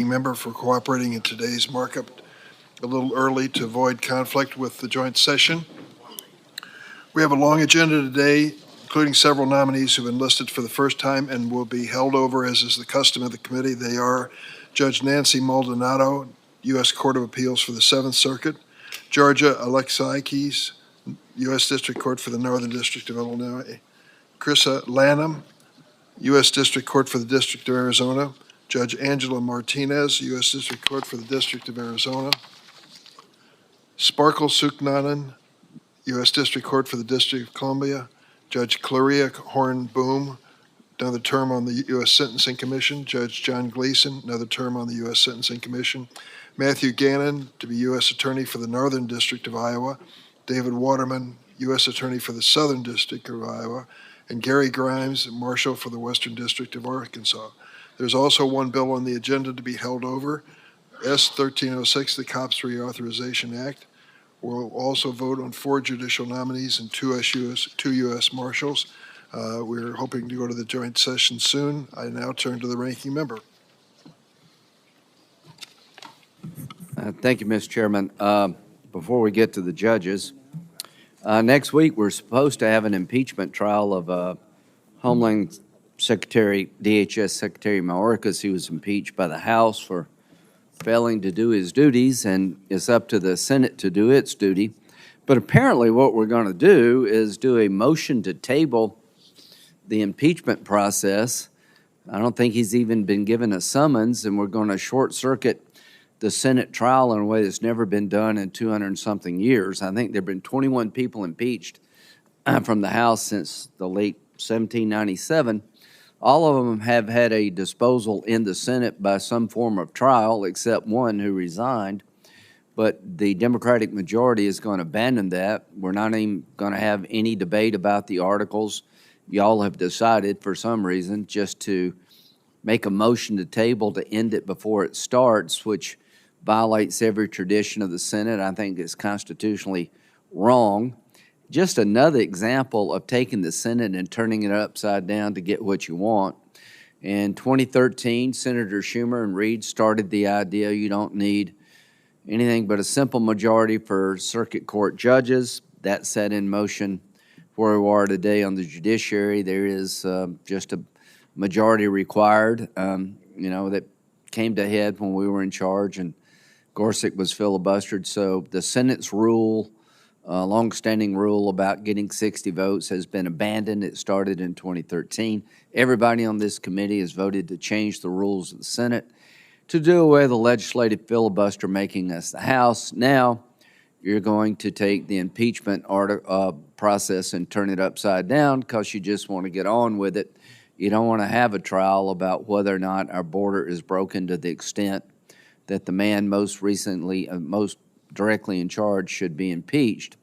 Member for cooperating in today's markup a little early to avoid conflict with the joint session. We have a long agenda today, including several nominees who have been listed for the first time and will be held over, as is the custom of the committee. They are Judge Nancy Maldonado, U.S. Court of Appeals for the Seventh Circuit; Georgia Alexakis, U.S. District Court for the Northern District of Illinois; Krissa Lanham, U.S. District Court for the District of Arizona; Judge Angela Martinez, U.S. District Court for the District of Arizona; Sparkle Suknanan, U.S. District Court for the District of Columbia; Judge Claria Horn-Boom, another term on the U.S. Sentencing Commission; Judge John Gleason, another term on the U.S. Sentencing Commission; Matthew Gannon, to be U.S. Attorney for the Northern District of Iowa; David Waterman, U.S. Attorney for the Southern District of Iowa; and Gary Grimes, Marshal for the Western District of Arkansas. There's also one bill on the agenda to be held over, S. 1306, the Cops Reauthorization Act. We'll also vote on 4 judicial nominees and 2 U.S. Marshals. We're hoping to go to the joint session soon. I now turn to the ranking member. Thank you, Mr. Chairman. Before we get to the judges, next week we're supposed to have an impeachment trial of Homeland Secretary, DHS Secretary Mayorkas. He was impeached by the House for failing to do his duties, and it's up to the Senate to do its duty. But apparently what we're going to do is do a motion to table the impeachment process. I don't think he's even been given a summons, and we're going to short-circuit the Senate trial in a way that's never been done in 200-something years. I think there have been 21 people impeached from the House since the late 1797. All of them have had a disposal in the Senate by some form of trial, except one who resigned. But the Democratic majority is going to abandon that. We're not even going to have any debate about the articles. Y'all have decided, for some reason, just to make a motion to table to end it before it starts, which violates every tradition of the Senate. I think it's constitutionally wrong. Just another example of taking the Senate and turning it upside down to get what you want. In 2013, Senator Schumer and Reid started the idea you don't need anything but a simple majority for circuit court judges. That set in motion where we are today on the judiciary. There is just a majority required, that came to head when we were in charge and Gorsuch was filibustered. So the Senate's rule, long-standing rule about getting 60 votes, has been abandoned. It started in 2013. Everybody on this committee has voted to change the rules of the Senate to do away with the legislative filibuster making us the House. Now you're going to take the impeachment process and turn it upside down because you just want to get on with it. You don't want to have a trial about whether or not our border is broken to the extent that the man most directly in charge should be impeached.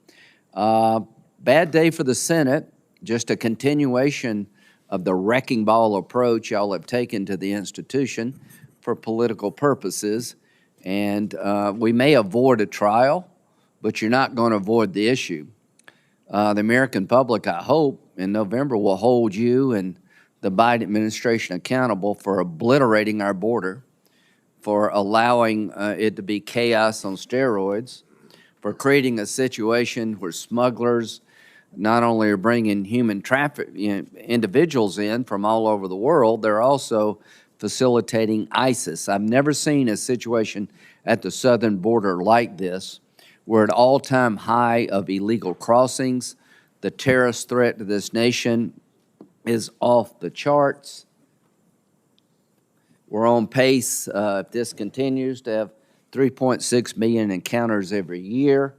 Bad day for the Senate, just a continuation of the wrecking ball approach y'all have taken to the institution for political purposes. And we may avoid a trial, but you're not going to avoid the issue. The American public, I hope, in November will hold you and the Biden administration accountable for obliterating our border, for allowing it to be chaos on steroids, for creating a situation where smugglers not only are bringing human traffic individuals in from all over the world, they're also facilitating ISIS. I've never seen a situation at the southern border like this. We're at all-time high of illegal crossings. The terrorist threat to this nation is off the charts. We're on pace, if this continues, to have 3.6 million encounters every year.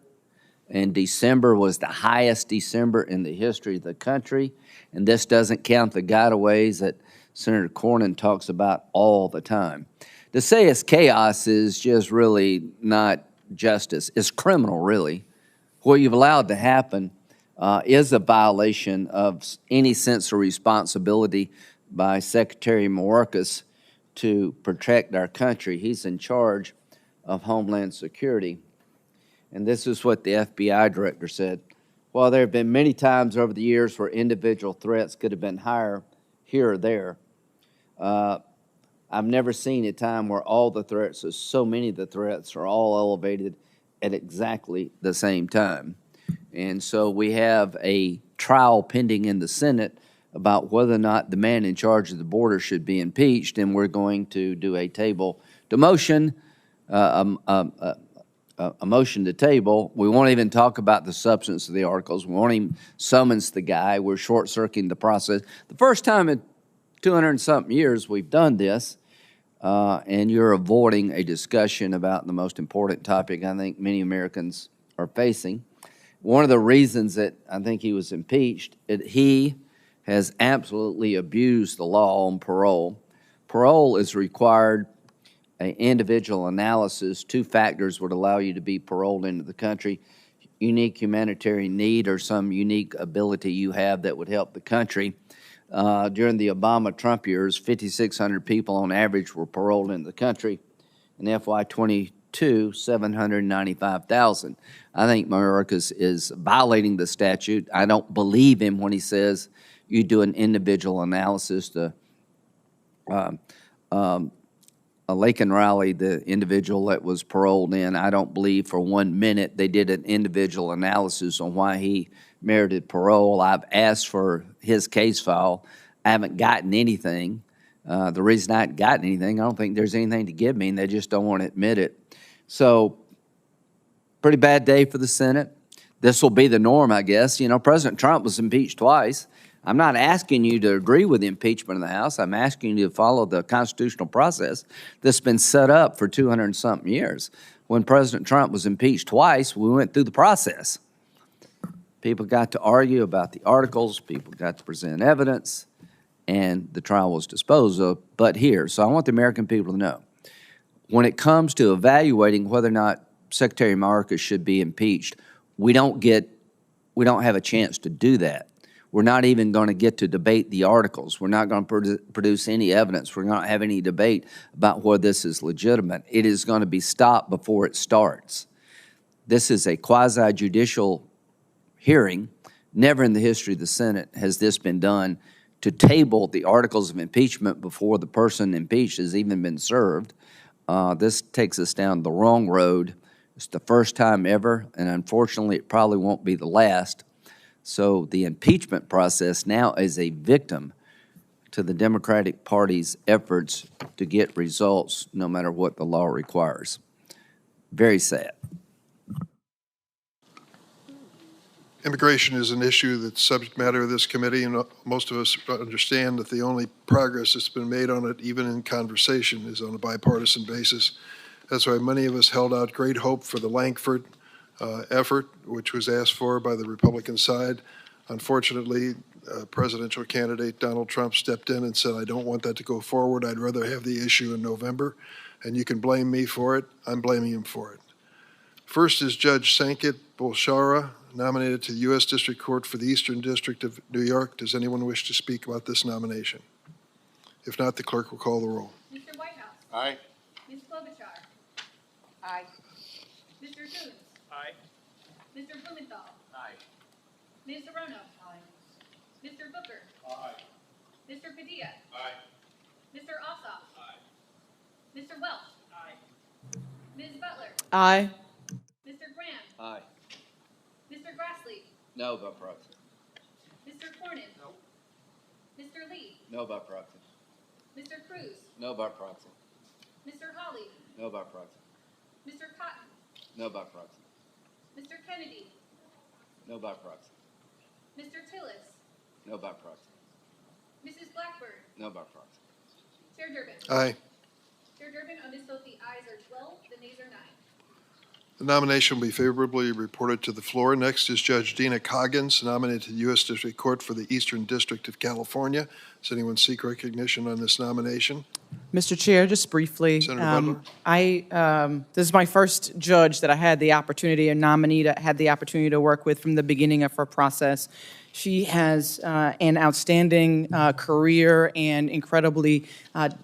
And December was the highest December in the history of the country. And this doesn't count the gotaways that Senator Cornyn talks about all the time. To say it's chaos is just really not justice. It's criminal, really. What you've allowed to happen is a violation of any sense of responsibility by Secretary Mayorkas to protect our country. He's in charge of Homeland Security. And this is what the FBI director said. While there have been many times over the years where individual threats could have been higher here or there, I've never seen a time where all the threats, or so many of the threats, are all elevated at exactly the same time. And so we have a trial pending in the Senate about whether or not the man in charge of the border should be impeached, and we're going to do a table to motion, a motion to table. We won't even talk about the substance of the articles. We won't even summons the guy. We're short-circuiting the process. The first time in 200 and something years we've done this, and you're avoiding a discussion about the most important topic I think many Americans are facing. One of the reasons that I think he was impeached, he has absolutely abused the law on parole. Parole is required an individual analysis. Two factors would allow you to be paroled into the country: unique humanitarian need or some unique ability you have that would help the country. During the Obama-Trump years, 5,600 people on average were paroled into the country. In FY22, 795,000. I think Mayorkas is violating the statute. I don't believe him when he says you do an individual analysis. Laken Riley, the individual that was paroled in, I don't believe for 1 minute they did an individual analysis on why he merited parole. I've asked for his case file. I haven't gotten anything. The reason I haven't gotten anything, I don't think there's anything to give me, and they just don't want to admit it. So, pretty bad day for the Senate. This will be the norm, I guess. You know, President Trump was impeached twice. I'm not asking you to agree with the impeachment of the House. I'm asking you to follow the constitutional process that's been set up for 200 and something years. When President Trump was impeached twice, we went through the process. People got to argue about the articles, people got to present evidence, and the trial was disposed of, but here. So I want the American people to know, when it comes to evaluating whether or not Secretary Mayorkas should be impeached, we don't have a chance to do that. We're not even going to get to debate the articles. We're not going to produce any evidence. We're not going to have any debate about whether this is legitimate. It is going to be stopped before it starts. This is a quasi-judicial hearing. Never in the history of the Senate has this been done, to table the articles of impeachment before the person impeached has even been served. This takes us down the wrong road. It's the first time ever, and unfortunately it probably won't be the last. So the impeachment process now is a victim to the Democratic Party's efforts to get results no matter what the law requires. Very sad. Immigration is an issue that's subject matter of this committee, and most of us understand that the only progress that's been made on it, even in conversation, is on a bipartisan basis. That's why many of us held out great hope for the Lankford effort, which was asked for by the Republican side. Unfortunately, presidential candidate Donald Trump stepped in and said, I don't want that to go forward. I'd rather have the issue in November, and you can blame me for it. I'm blaming him for it. First is Judge Sanket Bolshara, nominated to the U.S. District Court for the Eastern District of New York. Does anyone wish to speak about this nomination? If not, the clerk will call the roll. Mr. Whitehouse. Aye. Ms. Klobuchar. Aye. Mr. Coons. Aye. Mr. Blumenthal. Aye. Ms. Zerano. Aye. Mr. Booker. Aye. Mr. Padilla. Aye. Mr. Ossoff. Aye. Mr. Welch. Aye. Ms. Butler. Aye. Mr. Graham. Aye. Mr. Grassley. No by proxy. Mr. Cornyn. No. Mr. Lee. No by proxy. Mr. Cruz. No by proxy. Mr. Hawley. No by proxy. Mr. Cotton. No by proxy. Mr. Kennedy. No by proxy. Mr. Tillis. No by proxy. Mrs. Blackburn. No by proxy. Chair Durbin. Aye. Chair Durbin, on this vote, the ayes are 12, the nays are 9. The nomination will be favorably reported to the floor. Next is Judge Dina Coggins, nominated to the U.S. District Court for the Eastern District of California. Does anyone seek recognition on this nomination? Mr. Chair, just briefly, Senator Butler? this is my first judge that I had the opportunity, a nominee that had the opportunity to work with from the beginning of her process. She has an outstanding career and incredibly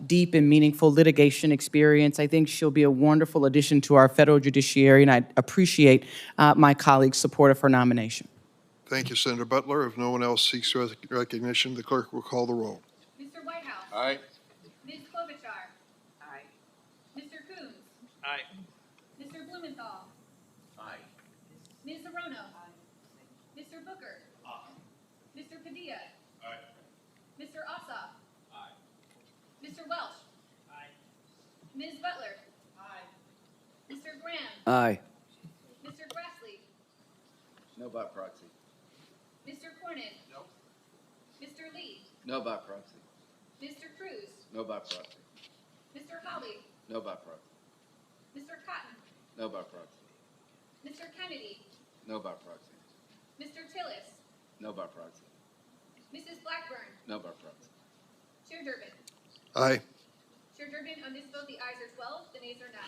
deep and meaningful litigation experience. I think she'll be a wonderful addition to our federal judiciary, and I appreciate my colleagues' support of her nomination. Thank you, Senator Butler. If no one else seeks recognition, the clerk will call the roll. Mr. Whitehouse. Aye. Ms. Klobuchar. Aye. Mr. Blumenthal. Aye. Ms. Arono. Mr. Booker. Mr. Padilla. Aye. Mr. Ossoff. Aye. Mr. Welch. Aye. Ms. Butler. Aye. Mr. Graham. Aye. Mr. Grassley. No by proxy. Mr. Cornyn. No. Mr. Lee. No by proxy. Mr. Cruz. No by proxy. Mr. Holly. No by proxy. Mr. Cotton. No by proxy. Mr. Kennedy. No by proxy. Mr. Tillis. No by proxy. Mrs. Blackburn. No by proxy. Chair Durbin. Aye. Chair Durbin, on this vote, the ayes are 12, the nays are 9.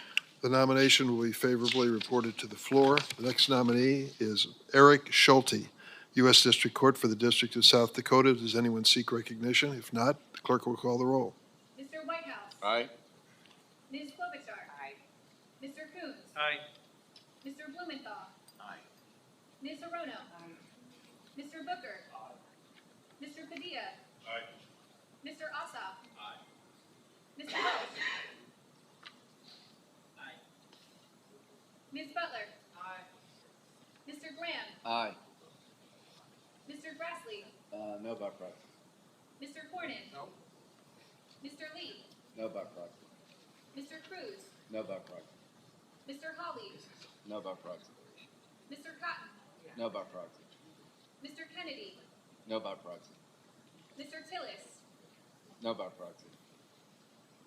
The nomination will be favorably reported to the floor. The next nominee is Eric Schulte, U.S. District Court for the District of South Dakota. Does anyone seek recognition? If not, the clerk will call the roll. Mr. Whitehouse. Aye. Ms. Klobuchar. Aye. Mr. Coons. Aye. Mr. Blumenthal. Aye. Ms. Arono. Mr. Booker. Mr. Padilla. Aye. Mr. Ossoff. Aye. Mr. Welch. Aye. Ms. Butler. Aye. Mr. Graham. Aye. Mr. Grassley. No by proxy. Mr. Cornyn. No. Mr. Lee. No by proxy. Mr. Cruz. No by proxy. Mr. Holly. No by proxy. Mr. Cotton. No by proxy. Mr. Kennedy. No by proxy. Mr. Tillis. No by proxy.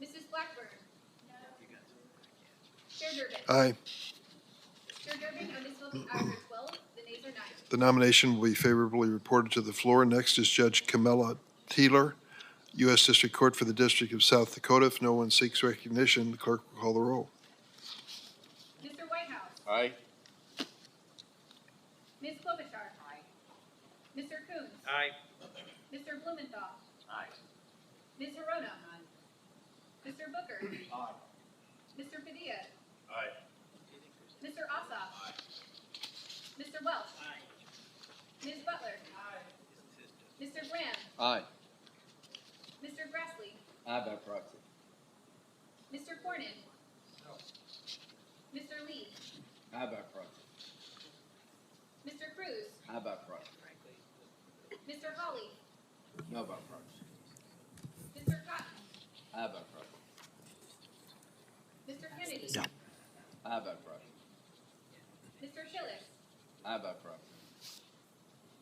Mrs. Blackburn. Chair Durbin. Aye. Chair Durbin, on this vote, the ayes are 12, the nays are 9. The nomination will be favorably reported to the floor. Next is Judge Camilla Teeler, U.S. District Court for the District of South Dakota. If no one seeks recognition, the clerk will call the roll. Mr. Whitehouse. Aye. Ms. Klobuchar. Mr. Coons. Aye. Mr. Blumenthal. Aye. Ms. Arono. Mr. Booker. Aye. Mr. Padilla. Aye. Mr. Ossoff. Mr. Welch. Aye. Ms. Butler. Mr. Graham. Aye. Mr. Grassley. Aye by proxy. Mr. Cornyn. No. Mr. Lee. Aye by proxy. Mr. Cruz. Aye by proxy. Mr. Holly. No by proxy. Mr. Cotton. Aye by proxy. Mr. Kennedy. Aye by proxy. Mr. Tillis. Aye by proxy.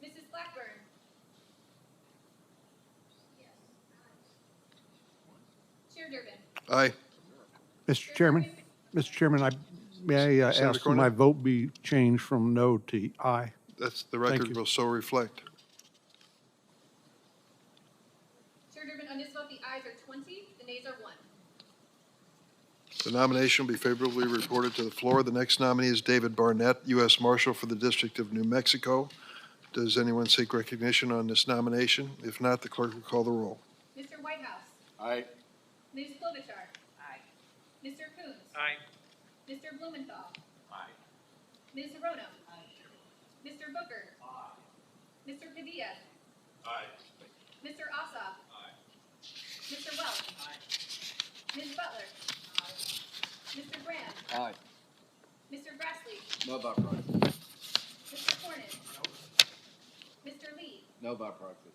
Mrs. Blackburn. Chair Durbin. Aye. Mr. Chairman, may I Senator ask that Cornyn? my vote be changed from no to aye? That's, the record you. will so reflect. Chair Durbin, on this vote, the ayes are 20, the nays are 1. The nomination will be favorably reported to the floor. The next nominee is David Barnett, U.S. Marshal for the District of New Mexico. Does anyone seek recognition on this nomination? If not, the clerk will call the roll. Mr. Whitehouse. Aye. Ms. Klobuchar. Aye. Mr. Coons. Aye. Mr. Blumenthal. Aye. Ms. Arono. Mr. Booker. Aye. Mr. Padilla. Aye. Mr. Ossoff. Aye. Mr. Welch. Aye. Ms. Butler. Mr. Graham. Aye. Mr. Grassley. No by proxy. Mr. Cornyn. Mr. Lee. No by proxy.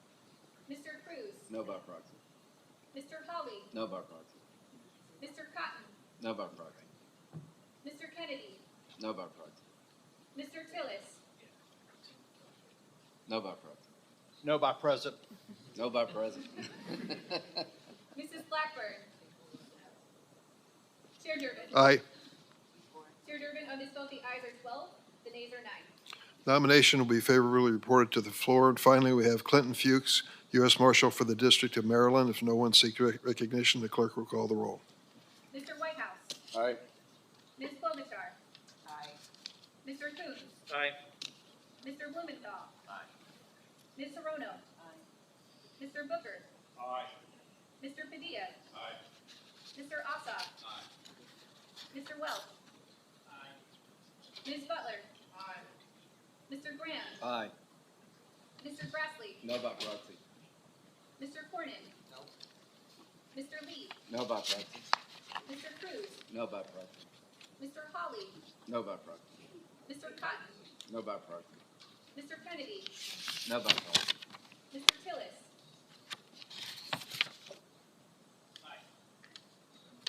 Mr. Cruz. No by proxy. Mr. Holly. No by proxy. Mr. Cotton. No by proxy. Mr. Kennedy. No by proxy. Mr. Tillis. No by proxy. No by present. No by present. Mrs. Blackburn. Chair Durbin. Aye. Chair Durbin, on this vote, the ayes are 12, the nays are 9. Nomination will be favorably reported to the floor. And finally, we have Clinton Fuchs, U.S. Marshal for the District of Maryland. If no one seeks recognition, the clerk will call the roll. Mr. Whitehouse. Aye. Ms. Klobuchar. Aye. Mr. Coons. Aye. Mr. Blumenthal. Aye. Ms. Arono. Mr. Booker. Aye. Mr. Padilla. Aye. Mr. Ossoff. Aye. Mr. Welch. Aye. Ms. Butler. Aye. Mr. Graham. Aye. Mr. Grassley. No by proxy. Mr. Cornyn. Mr. Lee. No by proxy. Mr. Cruz. No by proxy. Mr. Hawley, No by proxy. Mr. Cotton, No by proxy. Mr. Kennedy, No by proxy.